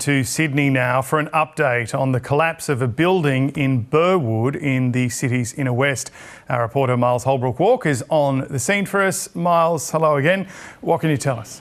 To Sydney now for an update on the collapse of a building in Burwood in the city's inner west. Our reporter Miles Holbrook-Walk is on the scene for us. Miles, hello again. What can you tell us?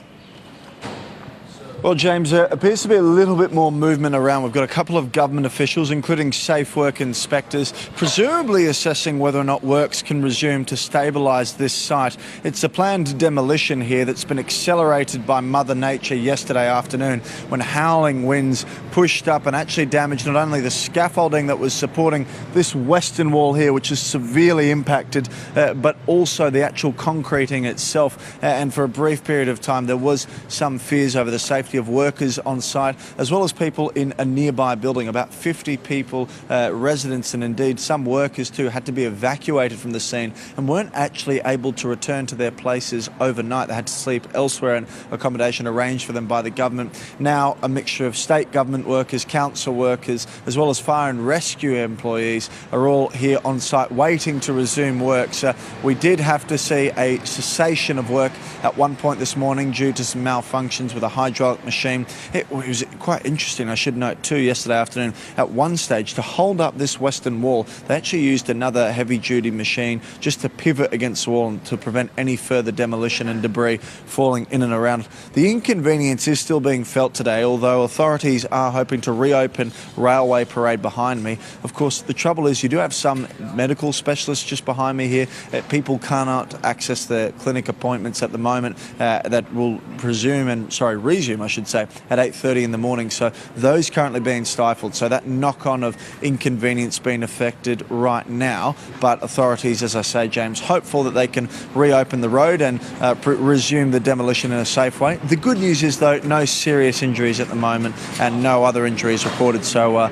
Well, James, there appears to be a little bit more movement around. We've got a couple of government officials, including safe work inspectors, presumably assessing whether or not works can resume to stabilise this site. It's a planned demolition here that's been accelerated by Mother Nature yesterday afternoon when howling winds pushed up and actually damaged not only the scaffolding that was supporting this western wall here, which is severely impacted, but also the actual concreting itself. And for a brief period of time, there was some fears over the safety of workers on site, as well as people in a nearby building. About 50 people, residents and indeed some workers too, had to be evacuated from the scene and weren't actually able to return to their places overnight. They had to sleep elsewhere, and accommodation arranged for them by the government. Now a mixture of state government workers, council workers, as well as fire and rescue employees are all here on site waiting to resume work. So we did have to see a cessation of work at one point this morning due to some malfunctions with a hydraulic machine. It was quite interesting, I should note too, yesterday afternoon at one stage to hold up this western wall they actually used another heavy duty machine just to pivot against the wall and to prevent any further demolition and debris falling in and around. The inconvenience is still being felt today, although authorities are hoping to reopen Railway Parade behind me. Of course, the trouble is you do have some medical specialists just behind me here. People cannot access their clinic appointments at the moment that will resume, I should say, at 8:30 in the morning. So those currently being stifled. So that knock-on of inconvenience being affected right now. But authorities, as I say, James, hopeful that they can reopen the road and resume the demolition in a safe way. The good news is, though, no serious injuries at the moment and no other injuries reported. So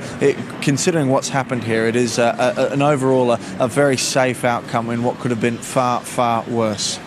considering what's happened here, it is an overall a very safe outcome in what could have been far, far worse.